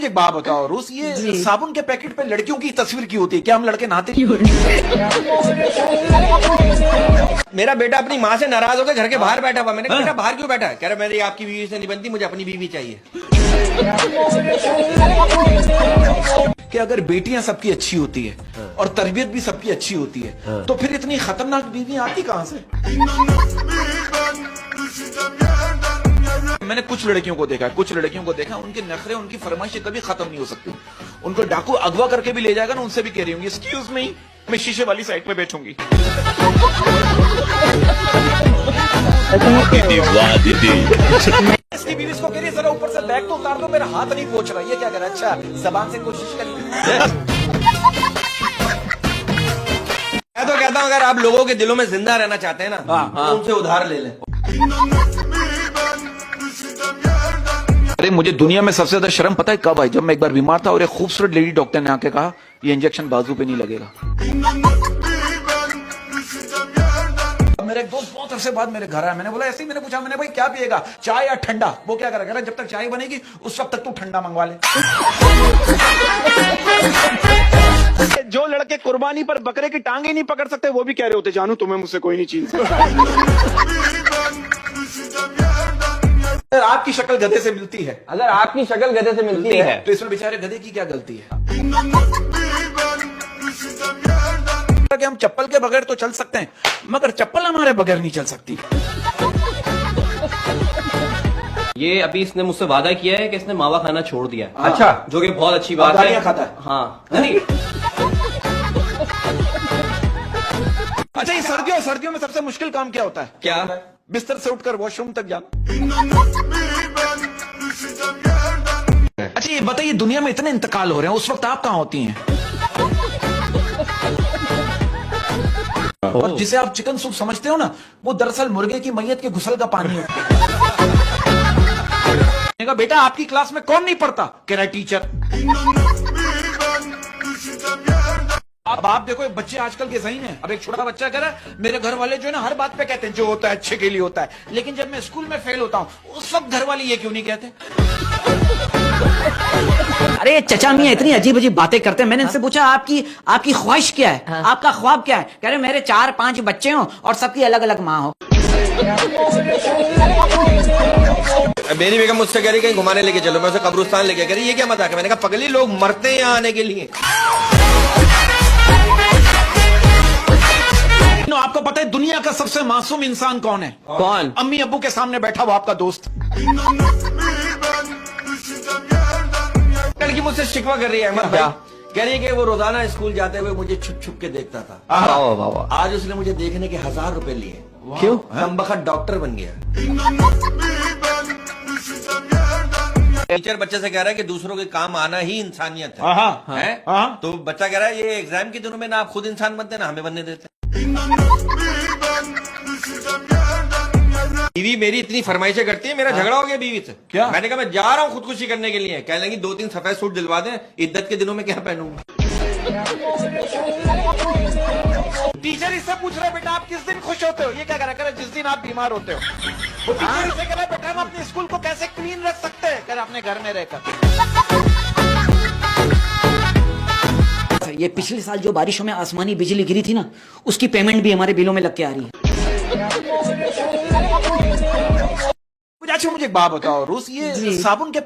एक बात बताओ रूस, ये साबुन के पैकेट पे लड़कियों की तस्वीर क्यों होती है? क्या हम लड़के नहाते? मेरा बेटा अपनी माँ से नाराज होकर घर के बाहर बैठा हुआ। मैंने कहा बेटा बाहर क्यों बैठा है? कह रहा मेरी आपकी बीवी से नहीं बनती, मुझे अपनी बीवी चाहिए। कि अगर बेटियां सबकी अच्छी होती है और तरबियत भी सबकी अच्छी होती है तो फिर इतनी खतरनाक बीवी आती कहां से? मैंने कुछ लड़कियों को देखा, उनके नखरे, उनकी फरमाइशें कभी खत्म नहीं हो सकती। उनको डाकू अगवा करके भी ले जाएगा ना, उनसे भी कह रही होंगी एक्सक्यूज मी, मैं शीशे वाली साइड पे बैठूंगी। इसकी बीवी इसको कह रही है जरा ऊपर से बैग तो उतार दो, मेरा हाथ नहीं पहुंच रहा। ये क्या कर रहा है? अच्छा जबान से कोशिश कर। मैं तो कहता हूँ अगर आप लोगों के दिलों में जिंदा रहना चाहते हैं ना, तो उनसे उधार ले लें। अरे मुझे दुनिया में सबसे ज्यादा शर्म पता है कब आई? जब मैं एक बार बीमार था और एक खूबसूरत लेडी डॉक्टर ने आके कहा ये इंजेक्शन बाजू पे नहीं लगेगा। मेरे एक दोस्त बहुत अरसे बाद मेरे घर आया, मैंने बोला ऐसे ही, मैंने पूछा, मैंने भाई क्या पिएगा, चाय या ठंडा? वो क्या करेगा? जब तक चाय बनेगी उस वक्त तक तू ठंडा मंगवा ले। जो लड़के कुर्बानी पर बकरे की टांगे नहीं पकड़ सकते वो भी कह रहे होते जानू तुम्हें मुझसे कोई नहीं चीज। अगर आपकी शक्ल गधे से मिलती है, अगर आपकी शक्ल गधे से मिलती है तो इसमें बेचारे गधे की क्या गलती है? कि हम चप्पल के बगैर तो चल सकते हैं मगर चप्पल हमारे बगैर नहीं चल सकती। ये अभी इसने मुझसे वादा किया है कि इसने मावा खाना छोड़ दिया है। अच्छा, जो कि बहुत अच्छी बात है। खाता है? हाँ नहीं। अच्छा, ये सर्दियों में सबसे मुश्किल काम क्या होता है? क्या? बिस्तर से उठकर वॉशरूम तक जाना। अच्छा ये बताइए, दुनिया में इतने इंतकाल हो रहे हैं, उस वक्त आप कहाँ होती हैं? और जिसे आप चिकन सूप समझते हो ना, वो दरअसल मुर्गे की मैयत के घुसल का पानी है। बेटा आपकी क्लास में कौन नहीं पढ़ता? कह रहा है टीचर। अब आप देखो बच्चे आजकल के सही हैं। अब एक छोटा बच्चा कह रहा है मेरे घर वाले जो है ना हर बात पे कहते हैं जो होता है अच्छे के लिए होता है, लेकिन जब मैं स्कूल में फेल होता हूं उस वक्त घर वाले ये क्यों नहीं कहते? अरे चचा मियां इतनी अजीब अजीब बातें करते हैं। मैंने इनसे पूछा आपकी ख्वाहिश क्या है? आपका ख्वाब क्या है? कह रहे मेरे 4-5 बच्चे हों और सबकी अलग अलग माँ हो। मेरी बेगम मुझसे कह रही कहीं घुमाने लेके चलो, मैं उसे कब्रिस्तान लेके कह रही ये क्या मजाक है? मैंने कहा पगली, लोग मरते हैं यहाँ आने के लिए। आपको पता है दुनिया का सबसे मासूम इंसान कौन है? कौन? अम्मी अब्बू के सामने बैठा हुआ आपका दोस्त। लड़की मुझसे शिकवा कर रही है अहमद भाई, कह रही है कि वो रोजाना स्कूल जाते हुए मुझे छुप छुप के देखता था। आज उसने मुझे देखने के 1000 रुपए लिए। क्यों? कमबख्त डॉक्टर बन गया। टीचर बच्चे से कह रहा है कि दूसरों के काम आना ही इंसानियत है। तो बच्चा कह रहा है ये एग्जाम के दिनों में ना आप खुद इंसान बनते ना हमें बनने देते। बीवी मेरी इतनी फरमाइशें करती है, मेरा झगड़ा हो गया बीवी से। क्या? मैंने कहा मैं जा रहा हूँ खुदकुशी करने के लिए। कहने लगी 2-3 सफेद सूट दिलवा दें, इद्दत के दिनों में क्या पहनूंगा? टीचर इससे पूछ रहे बेटा आप किस दिन खुश होते हो? ये क्या करा जिस दिन आप बीमार होते हो। वो टीचर इससे कह रहा बेटा हम अपने स्कूल को कैसे क्लीन रख सकते हैं? कह रहा अपने घर में रहकर। ये पिछले साल जो बारिशों में आसमानी बिजली गिरी थी ना, उसकी पेमेंट भी हमारे बिलों में लग के आ रही है। अच्छा मुझे एक बात बताओ रूस, ये साबुन के